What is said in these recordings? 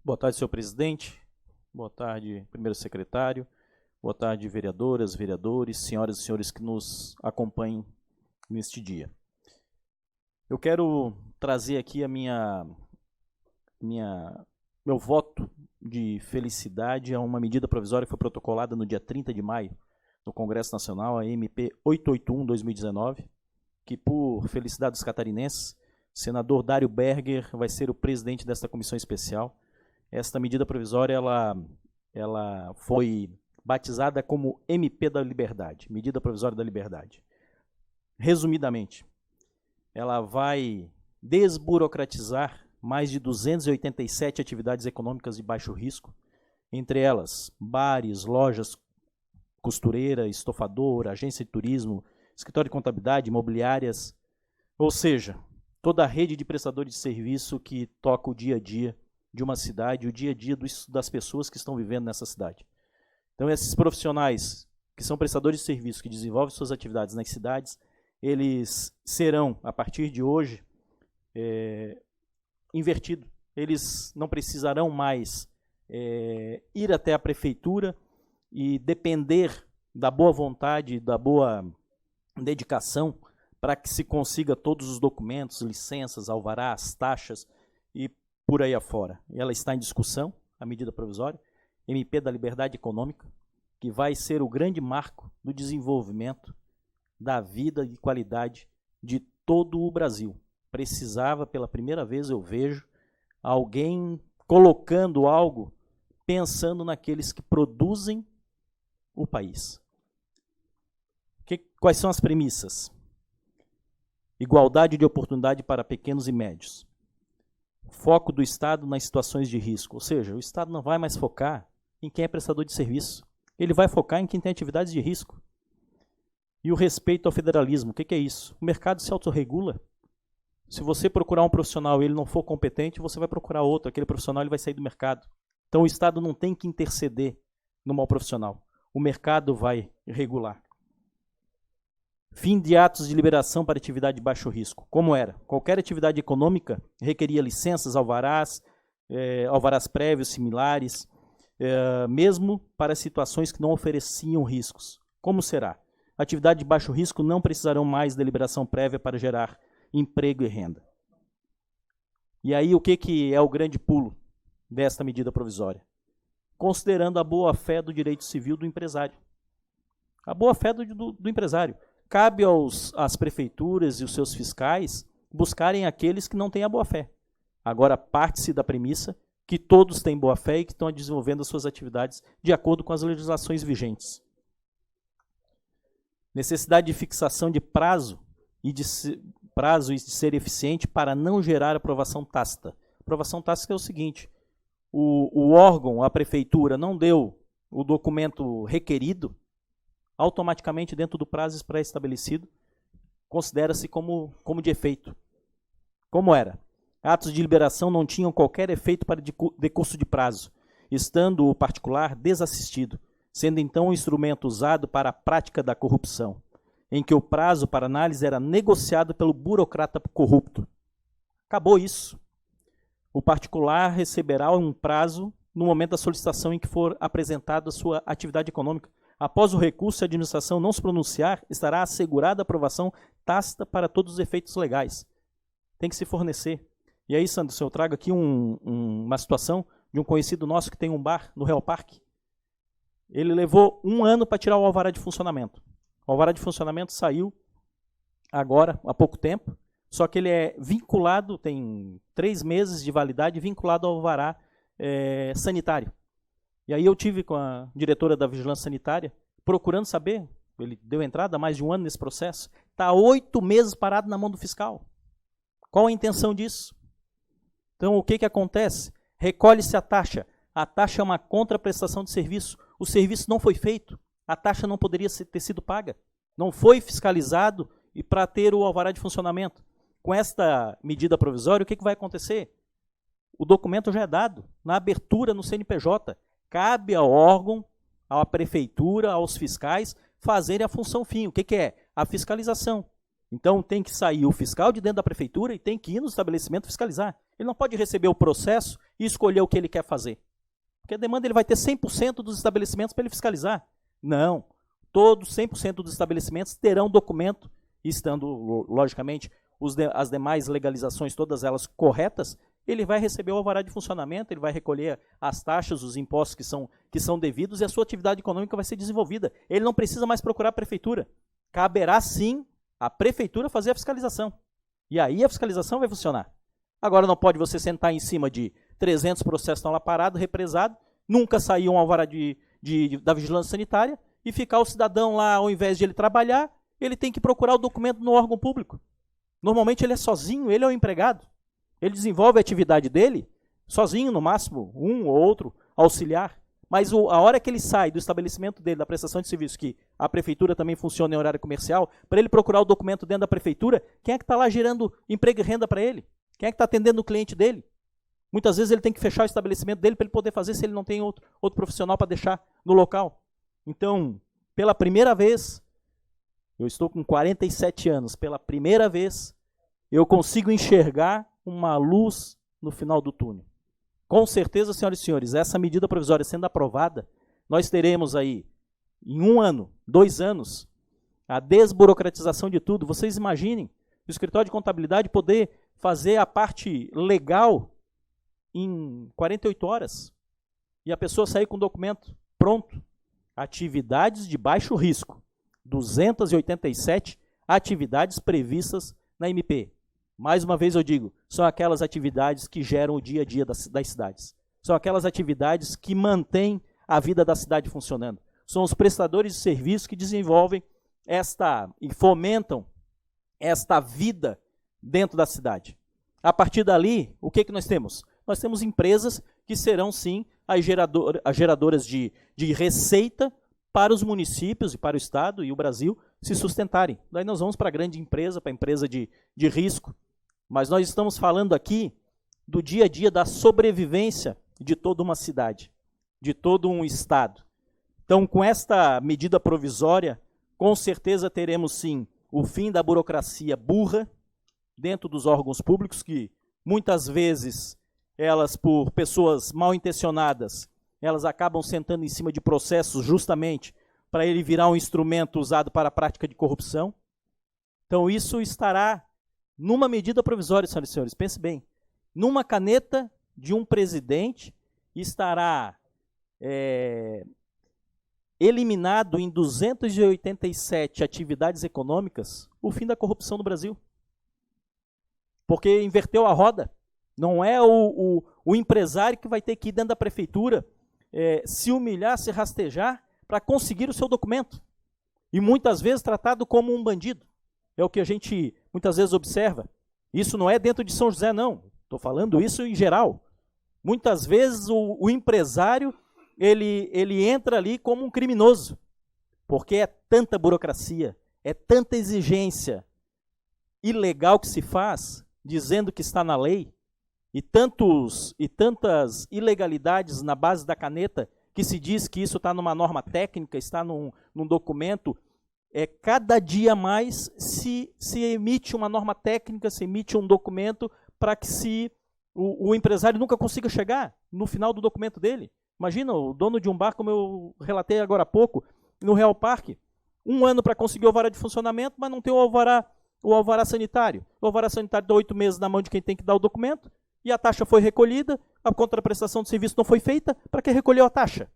Boa tarde, senhor presidente. Boa tarde, primeiro secretário. Boa tarde, vereadoras, vereadores, senhoras e senhores que nos acompanham neste dia. Eu quero trazer aqui a meu voto de felicidade a uma medida provisória que foi protocolada no dia 30 de maio no Congresso Nacional, a MP 881/2019, que, por felicidade dos catarinenses, o senador Dário Berger vai ser o presidente desta comissão especial. Esta medida provisória ela foi batizada como MP da Liberdade, Medida Provisória da Liberdade. Resumidamente, ela vai desburocratizar mais de 287 atividades econômicas de baixo risco, entre elas bares, lojas, costureira, estofador, agência de turismo, escritório de contabilidade, imobiliárias, ou seja, toda a rede de prestadores de serviço que toca o dia a dia de uma cidade, o dia a dia das pessoas que estão vivendo nessa cidade. Então, esses profissionais que são prestadores de serviço, que desenvolvem suas atividades nas cidades, eles serão, a partir de hoje, invertidos. Eles não precisarão mais ir até a prefeitura e depender da boa vontade, da boa dedicação para que se consiga todos os documentos, licenças, alvarás, taxas e por aí afora. Ela está em discussão, a medida provisória, MP da Liberdade Econômica, que vai ser o grande marco do desenvolvimento da vida e qualidade de todo o Brasil. Precisava, pela primeira vez eu vejo, alguém colocando algo pensando naqueles que produzem o país. Quais são as premissas? Igualdade de oportunidade para pequenos e médios. Foco do Estado nas situações de risco, ou seja, o Estado não vai mais focar em quem é prestador de serviço, ele vai focar em quem tem atividades de risco. E o respeito ao federalismo, o que é isso? O mercado se autorregula. Se você procurar um profissional e ele não for competente, você vai procurar outro, aquele profissional ele vai sair do mercado. Então o Estado não tem que interceder no mau profissional, o mercado vai regular. Fim de atos de liberação para atividade de baixo risco. Como era? Qualquer atividade econômica requeria licenças, alvarás prévios similares, mesmo para situações que não ofereciam riscos. Como será? Atividade de baixo risco não precisarão mais de deliberação prévia para gerar emprego e renda. E aí o que é o grande pulo desta medida provisória? Considerando a boa-fé do direito civil do empresário. A boa-fé do empresário. Cabe às prefeituras e os seus fiscais buscarem aqueles que não têm a boa-fé. Agora, parte-se da premissa que todos têm boa-fé e que estão desenvolvendo as suas atividades de acordo com as legislações vigentes. Necessidade de fixação de prazo e de ser eficiente para não gerar aprovação tácita. Aprovação tácita é o seguinte: o órgão, a prefeitura, não deu o documento requerido, automaticamente, dentro do prazo pré-estabelecido, considera-se como de efeito. Como era? Atos de liberação não tinham qualquer efeito para decurso de prazo, estando o particular desassistido, sendo então um instrumento usado para a prática da corrupção, em que o prazo para análise era negociado pelo burocrata corrupto. Acabou isso. O particular receberá um prazo no momento da solicitação em que for apresentada a sua atividade econômica. Após o recurso, se a administração não se pronunciar, estará assegurada a aprovação tácita para todos os efeitos legais. Tem que se fornecer. E aí, Sandro, eu trago aqui uma situação de um conhecido nosso que tem um bar no Real Parque. Ele levou 1 ano para tirar o alvará de funcionamento. O alvará de funcionamento saiu agora, há pouco tempo, só que ele é vinculado, tem 3 meses de validade, vinculado ao alvará sanitário. E aí eu tive com a diretora da Vigilância Sanitária, procurando saber, ele deu entrada há mais de 1 ano nesse processo, está 8 meses parado na mão do fiscal. Qual a intenção disso? Então, o que acontece? Recolhe-se a taxa. A taxa é uma contraprestação de serviço. O serviço não foi feito. A taxa não poderia ter sido paga. Não foi fiscalizado e para ter o alvará de funcionamento. Com esta medida provisória, o que vai acontecer? O documento já é dado na abertura no CNPJ. Cabe ao órgão, à prefeitura, aos fiscais, fazerem a função fim. O que é? A fiscalização. Então tem que sair o fiscal de dentro da prefeitura e tem que ir no estabelecimento fiscalizar. Ele não pode receber o processo e escolher o que ele quer fazer. Porque a demanda ele vai ter 100% dos estabelecimentos para ele fiscalizar. Não. Todos 100% dos estabelecimentos terão documento, estando, logicamente, as demais legalizações, todas elas corretas, ele vai receber o alvará de funcionamento, ele vai recolher as taxas, os impostos que são devidos e a sua atividade econômica vai ser desenvolvida. Ele não precisa mais procurar a prefeitura. Caberá, sim, a prefeitura fazer a fiscalização. E aí a fiscalização vai funcionar. Agora não pode você sentar em cima de 300 processos estão lá parados, represados, nunca saiu um alvará da vigilância sanitária e ficar o cidadão lá, ao invés de ele trabalhar, ele tem que procurar o documento no órgão público. Normalmente ele é sozinho, ele é o empregado. Ele desenvolve a atividade dele sozinho, no máximo, um ou outro auxiliar. Mas a hora que ele sai do estabelecimento dele, da prestação de serviço, que a prefeitura também funciona em horário comercial, para ele procurar o documento dentro da prefeitura, quem é que está lá gerando emprego e renda para ele? Quem é que está atendendo o cliente dele? Muitas vezes ele tem que fechar o estabelecimento dele para ele poder fazer se ele não tem outro profissional para deixar no local. Então, pela primeira vez, eu estou com 47 anos, pela primeira vez, eu consigo enxergar uma luz no final do túnel. Com certeza, senhoras e senhores, essa medida provisória sendo aprovada, nós teremos aí, em 1 ano, 2 anos, a desburocratização de tudo. Vocês imaginem o escritório de contabilidade poder fazer a parte legal em 48 horas e a pessoa sair com o documento pronto. Atividades de baixo risco, 287 atividades previstas na MP. Mais uma vez eu digo, são aquelas atividades que geram o dia a dia das cidades. São aquelas atividades que mantêm a vida da cidade funcionando. São os prestadores de serviço que desenvolvem e fomentam esta vida dentro da cidade. A partir dali, o que nós temos? Nós temos empresas que serão, sim, as geradoras de receita para os municípios e para o Estado e o Brasil se sustentarem. Daí nós vamos para a grande empresa, para a empresa de risco. Mas nós estamos falando aqui do dia a dia da sobrevivência de toda uma cidade, de todo um Estado. Então, com esta medida provisória, com certeza teremos, sim, o fim da burocracia burra dentro dos órgãos públicos, que muitas vezes elas, por pessoas mal intencionadas, elas acabam sentando em cima de processos justamente para ele virar um instrumento usado para a prática de corrupção. Então isso estará numa medida provisória, senhoras e senhores, pense bem, numa caneta de um presidente estará eliminado em 287 atividades econômicas o fim da corrupção no Brasil. Porque inverteu a roda. Não é o empresário que vai ter que ir dentro da prefeitura se humilhar, se rastejar para conseguir o seu documento. E muitas vezes tratado como um bandido. É o que a gente muitas vezes observa. Isso não é dentro de São José, não. Estou falando isso em geral. Muitas vezes o empresário ele entra ali como um criminoso. Porque é tanta burocracia, é tanta exigência ilegal que se faz, dizendo que está na lei, e tantas ilegalidades na base da caneta, que se diz que isso está numa norma técnica, está num documento, cada dia mais se emite uma norma técnica, se emite um documento para que o empresário nunca consiga chegar no final do documento dele. Imagina, o dono de um bar, como eu relatei agora há pouco, no Real Parque, 1 ano para conseguir o alvará de funcionamento, mas não tem o alvará sanitário. O alvará sanitário está 8 meses na mão de quem tem que dar o documento, e a taxa foi recolhida, a contraprestação de serviço não foi feita, para que recolheu a taxa?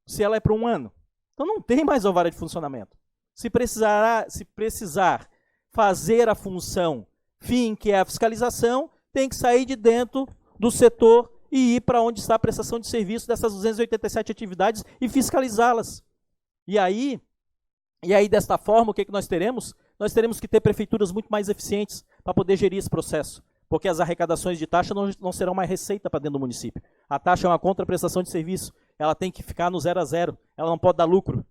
Se ela é para 1 ano. Então não tem mais alvará de funcionamento. Se precisar fazer a função fim, que é a fiscalização, tem que sair de dentro do setor e ir para onde está a prestação de serviço dessas 287 atividades e fiscalizá-las. E aí, desta forma, o que nós teremos? Nós teremos que ter prefeituras muito mais eficientes para poder gerir esse processo. Porque as arrecadações de taxa não serão mais receita para dentro do município. A taxa é uma contraprestação de serviço. Ela tem que ficar no 0 a 0. Ela não pode dar lucro.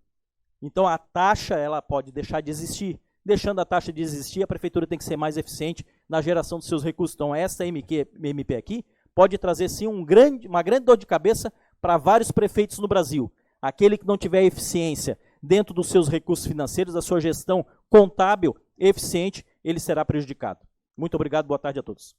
Então a taxa ela pode deixar de existir. Deixando a taxa de existir, a prefeitura tem que ser mais eficiente na geração dos seus recursos. Então essa MP aqui pode trazer sim uma grande dor de cabeça para vários prefeitos no Brasil. Aquele que não tiver eficiência dentro dos seus recursos financeiros, da sua gestão contábil eficiente, ele será prejudicado. Muito obrigado, boa tarde a todos.